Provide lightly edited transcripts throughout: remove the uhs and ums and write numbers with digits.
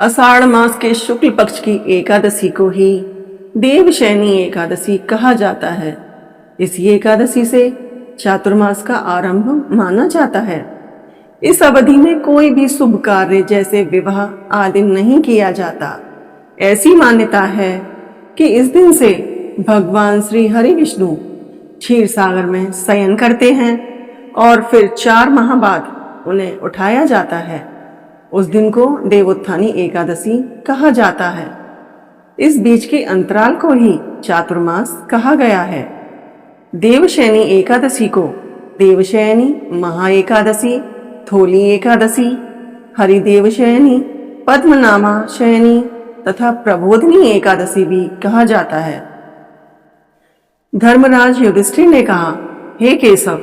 आषाढ़ मास के शुक्ल पक्ष की एकादशी को ही देवशयनी एकादशी कहा जाता है। इसी एकादशी से चातुर्मास का आरंभ माना जाता है। इस अवधि में कोई भी शुभ कार्य जैसे विवाह आदि नहीं किया जाता। ऐसी मान्यता है कि इस दिन से भगवान श्री हरि विष्णु क्षीर सागर में शयन करते हैं और फिर 4 माह बाद उन्हें उठाया जाता है। उस दिन को देवोत्थानी एकादशी कहा जाता है। इस बीच के अंतराल को ही चातुर्मास कहा गया है। देवशयनी एकादशी को देवशयनी, महा एकादशी, थोली एकादशी, हरिदेवशयनी, पद्मनामा शयनी तथा प्रबोधिनी एकादशी भी कहा जाता है। धर्मराज युधिष्ठिर ने कहा, हे केशव,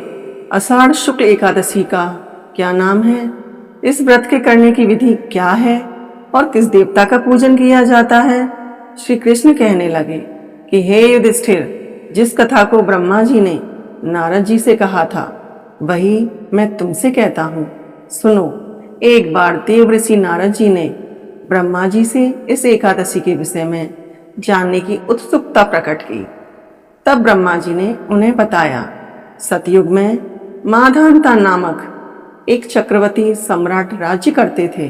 आषाढ़ शुक्ल एकादशी का क्या नाम है? इस व्रत के करने की विधि क्या है और किस देवता का पूजन किया जाता है? श्री कृष्ण कहने लगे कि हे युधिष्ठिर, जिस कथा को ब्रह्मा जी ने नारद जी से कहा था वही मैं तुमसे कहता हूँ। सुनो, एक बार देव ऋषि नारद जी ने ब्रह्मा जी से इस एकादशी के विषय में जानने की उत्सुकता प्रकट की। तब ब्रह्मा जी ने उन्हें बताया, सतयुग में माधानता नामक एक चक्रवर्ती सम्राट राज्य करते थे।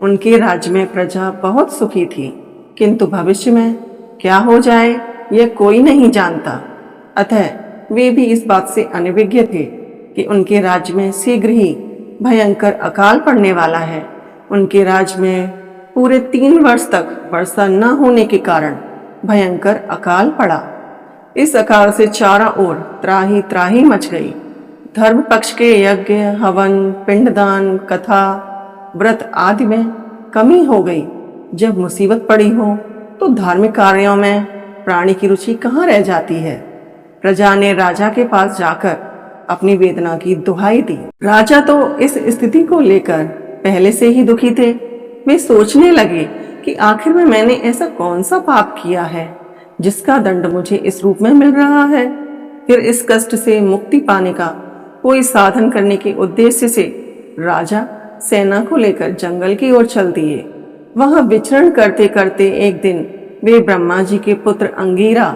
उनके राज्य में प्रजा बहुत सुखी थी, किंतु भविष्य में क्या हो जाए यह कोई नहीं जानता। अतः वे भी इस बात से अनभिज्ञ थे कि उनके राज्य में शीघ्र ही भयंकर अकाल पड़ने वाला है। उनके राज्य में पूरे 3 वर्ष तक वर्षा न होने के कारण भयंकर अकाल पड़ा। इस अकाल से चारों ओर त्राही त्राही मच गई। धर्म पक्ष के यज्ञ, हवन, पिंडदान, कथा, व्रत आदि में कमी हो गई। जब मुसीबत पड़ी हो तो धार्मिक कार्यों में प्राणी की रुचि कहाँ रह जाती है। प्रजा ने राजा के पास जाकर अपनी वेदना की दुहाई दी। राजा तो इस स्थिति को लेकर पहले से ही दुखी थे। वे सोचने लगे कि आखिर में मैंने ऐसा कौन सा पाप किया है जिसका दंड मुझे इस रूप में मिल रहा है। फिर इस कष्ट से मुक्ति पाने का कोई साधन करने के उद्देश्य से राजा सेना को लेकर जंगल की ओर चल दिए। वहां विचरण करते करते एक दिन वे ब्रह्मा जी के पुत्र अंगिरा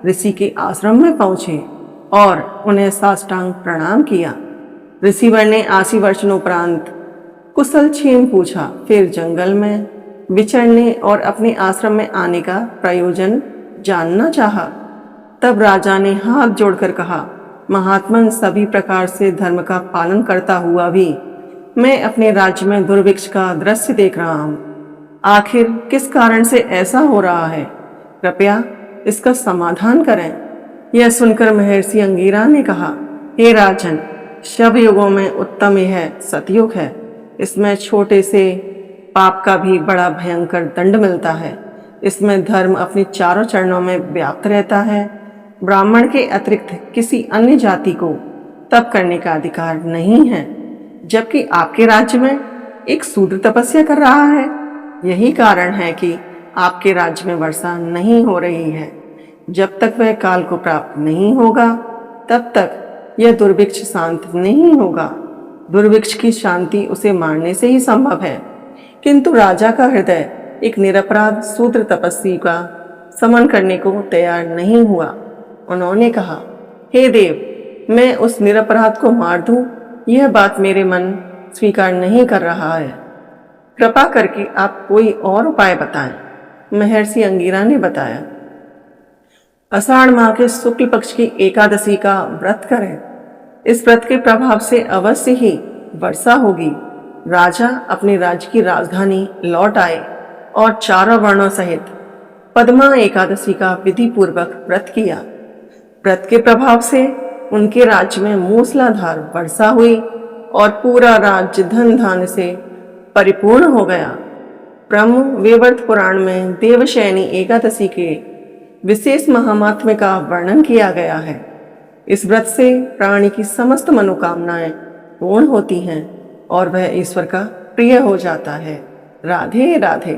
ऋषि के आश्रम में पहुंचे और उन्हें साष्टांग प्रणाम किया। ऋषिवर ने आशीर्वचनोपरांत कुशल क्षेम पूछा। फिर जंगल में विचरने और अपने आश्रम में आने का प्रयोजन जानना चाहा। तब राजा ने हाथ जोड़कर कहा, महात्मन, सभी प्रकार से धर्म का पालन करता हुआ भी मैं अपने राज्य में दुर्भिक्ष का दृश्य देख रहा हूँ। आखिर किस कारण से ऐसा हो रहा है? कृपया इसका समाधान करें। यह सुनकर महर्षि अंगिरा ने कहा, हे राजन, शव युगों में उत्तम यह सतयुग है। इसमें छोटे से पाप का भी बड़ा भयंकर दंड मिलता है। इसमें धर्म अपने चारों चरणों में व्याप्त रहता है। ब्राह्मण के अतिरिक्त किसी अन्य जाति को तप करने का अधिकार नहीं है, जबकि आपके राज्य में एक शूद्र तपस्या कर रहा है। यही कारण है कि आपके राज्य में वर्षा नहीं हो रही है। जब तक वह काल को प्राप्त नहीं होगा तब तक यह दुर्भिक्ष शांत नहीं होगा। दुर्भिक्ष की शांति उसे मारने से ही संभव है, किंतु राजा का हृदय एक निरपराध शूद्र तपस्वी का समन करने को तैयार नहीं हुआ। उन्होंने कहा, हे देव, मैं उस निरपराध को मार दूं, यह बात मेरे मन स्वीकार नहीं कर रहा है। कृपा करके आप कोई और उपाय बताएं। महर्षि अंगिरा ने बताया, आषाढ़ माह के शुक्ल पक्ष की एकादशी का व्रत करें। इस व्रत के प्रभाव से अवश्य ही वर्षा होगी। राजा अपने राज्य की राजधानी लौट आए और चारों वर्णों सहित पद्मा एकादशी का विधि पूर्वक व्रत किया। व्रत के प्रभाव से उनके राज्य में मूसलाधार वर्षा हुई और पूरा राज्य धन धान्य से परिपूर्ण हो गया। ब्रह्म वैवर्त पुराण में देवशयनी एकादशी के विशेष महात्म्य का वर्णन किया गया है। इस व्रत से प्राणी की समस्त मनोकामनाएं पूर्ण होती हैं और वह ईश्वर का प्रिय हो जाता है। राधे राधे।